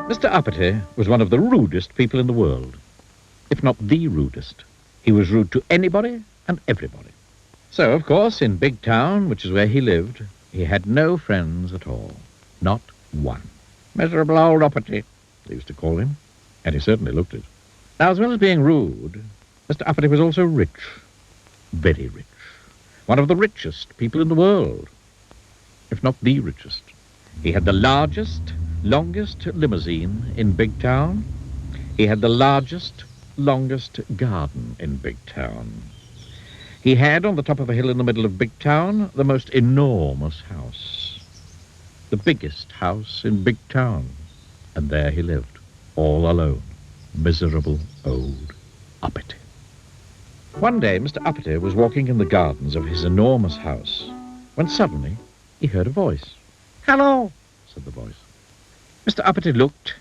Mr. Uppity was one of the rudest people in the world, if not the rudest. He was rude to anybody and everybody. So, of course, in Bigtown, which is where he lived, he had no friends at all. Not one. Miserable old Uppity, they used to call him, and he certainly looked it. Now, as well as being rude, Mr. Uppity was also rich. Very rich. One of the richest people in the world, if not the richest. He had the largest, longest limousine in Bigtown. He had the largest, longest garden in Bigtown. He had, on the top of a hill in the middle of Bigtown, the most enormous house. The biggest house in Bigtown. And there he lived, all alone. Miserable old Uppity. One day, Mr. Uppity was walking in the gardens of his enormous house, when suddenly he heard a voice. "Hello," said the voice. Mr. Uppity looked,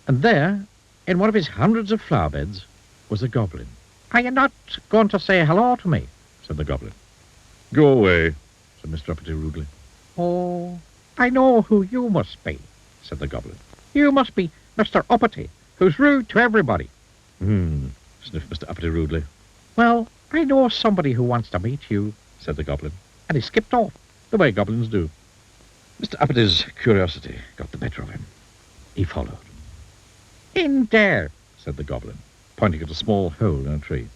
and there, in one of his hundreds of flower beds, was a goblin. "Are you not going to say hello to me?" said the goblin. "Go away," said Mr. Uppity rudely. "Oh, I know who you must be," said the goblin. "You must be Mr. Uppity, who's rude to everybody." Sniffed Mr. Uppity rudely. "Well, I know somebody who wants to meet you," said the goblin, and he skipped off, the way goblins do. Mr. Uppity's curiosity got the better of him. He followed. "In there," said the goblin, pointing at a small hole in a tree.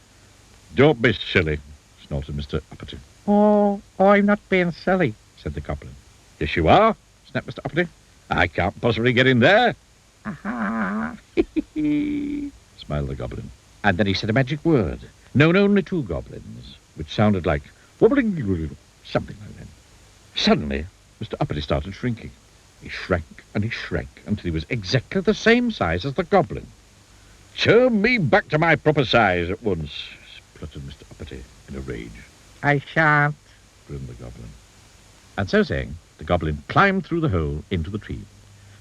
"Don't be silly," snorted Mr. Uppity. Oh, I'm not being silly," said the goblin. "Yes, you are," snapped Mr. Uppity. "I can't possibly get in there." "Aha! smiled the goblin. And then he said a magic word, known only to goblins, which sounded like Wobblygobblygook, something like that. Suddenly, Mr. Uppity started shrinking. He shrank and he shrank until he was exactly the same size as the goblin. "Turn me back to my proper size at once," spluttered Mr. Uppity in a rage. "I shan't," grinned the goblin. And so saying, the goblin climbed through the hole into the tree.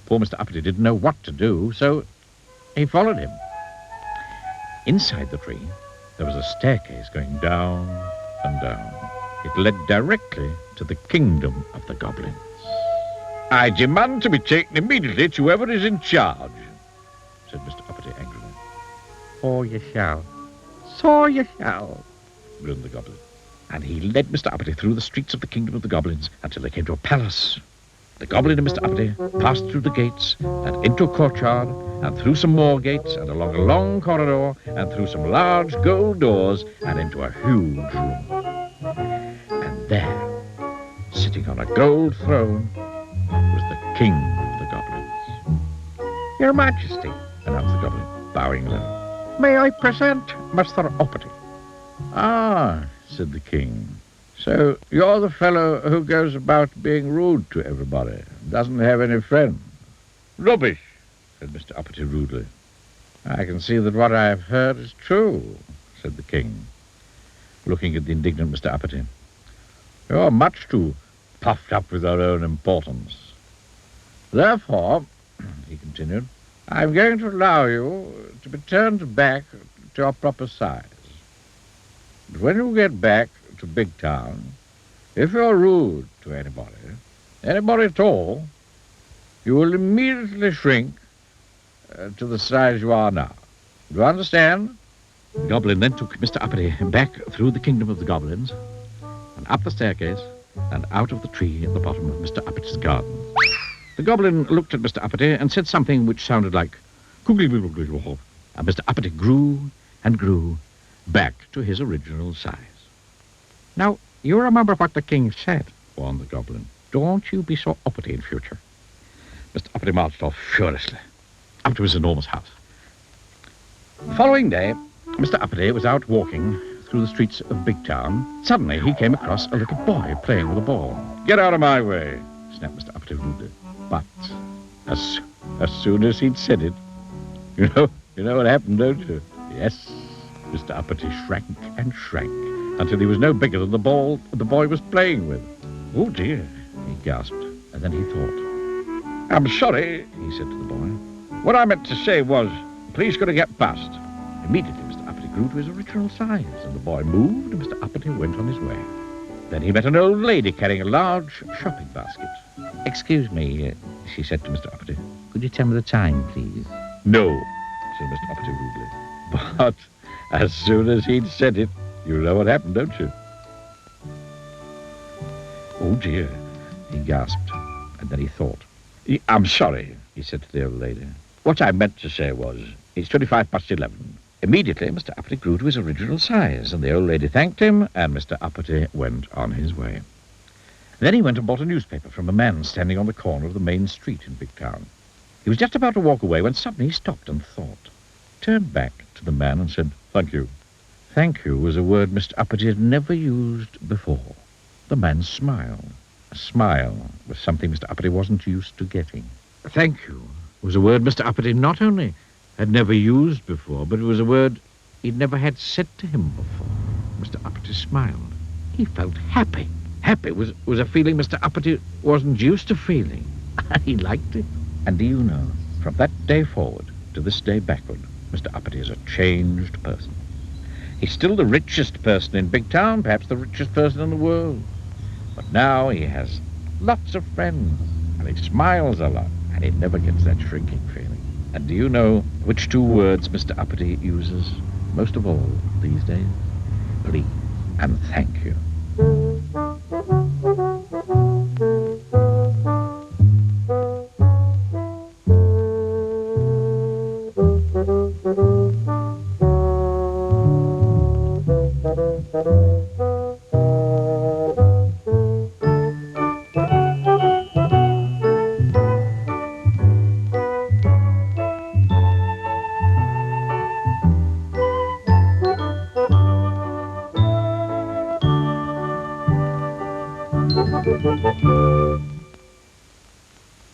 Poor Mr. Uppity didn't know what to do, so he followed him. Inside the tree, there was a staircase going down and down. It led directly to the kingdom of the goblins. "I demand to be taken immediately to whoever is in charge," said Mr. Uppity angrily. "Oh, you shall. So you shall," grinned the goblin. And he led Mr. Uppity through the streets of the kingdom of the goblins until they came to a palace. The goblin and Mr. Uppity passed through the gates and into a courtyard and through some more gates and along a long corridor and through some large gold doors and into a huge room. And there, sitting on a gold throne, was the king of the goblins. "Your Majesty," announced the goblin, bowing low, "may I present Mr. Uppity?" "Ah," said the king. "So you're the fellow who goes about being rude to everybody, doesn't have any friends." "Rubbish," said Mr. Uppity rudely. "I can see that what I've heard is true," said the king, looking at the indignant Mr. Uppity. "You're much too puffed up with your own importance. Therefore," he continued, "I'm going to allow you to be turned back to your proper size. But when you get back to Bigtown, if you're rude to anybody at all, you will immediately shrink to the size you are now. Do you understand?" The goblin then took Mr. Uppity back through the kingdom of the goblins and up the staircase and out of the tree at the bottom of Mr. Uppity's garden. The goblin looked at Mr. Uppity and said something which sounded like Koogylbbogylbbow, and Mr. Uppity grew and grew back to his original size. "Now, you remember what the king said," warned the goblin. "Don't you be so uppity in future." Mr. Uppity marched off furiously up to his enormous house. The following day, Mr. Uppity was out walking through the streets of Bigtown. Suddenly, he came across a little boy playing with a ball. "Get out of my way," snapped Mr. Uppity rudely. But as soon as he'd said it, you know what happened, don't you? Yes, Mr. Uppity shrank and shrank until he was no bigger than the ball the boy was playing with. "Oh, dear," he gasped, and then he thought. "I'm sorry," he said to the boy. "What I meant to say was, please could I get past?" Immediately, Mr. Uppity grew to his original size, and the boy moved, and Mr. Uppity went on his way. Then he met an old lady carrying a large shopping basket. "Excuse me," she said to Mr. Uppity, Could you tell me the time, please? No, said Mr. Uppity rudely. But as soon as he'd said it, you know what happened, don't you? Oh, dear, he gasped, and then he thought. I'm sorry, he said to the old lady. What I meant to say was, it's 11:25. Immediately, Mr. Uppity grew to his original size, and the old lady thanked him, and Mr. Uppity went on his way. Then he went and bought a newspaper from a man standing on the corner of the main street in Bigtown. He was just about to walk away when suddenly he stopped and thought, turned back to the man and said, "Thank you." Thank you was a word Mr. Uppity had never used before. The man smiled. A smile was something Mr. Uppity wasn't used to getting. Thank you was a word Mr. Uppity not only had never used before, but it was a word he'd never had said to him before. Mr. Uppity smiled. He felt happy. Happy was a feeling Mr. Uppity wasn't used to feeling. He liked it. And do you know, from that day forward to this day backward, Mr. Uppity is a changed person. He's still the richest person in Bigtown, perhaps the richest person in the world. But now he has lots of friends, and he smiles a lot, and he never gets that shrinking feeling. And do you know which two words Mr. Uppity uses most of all these days? Please and thank you.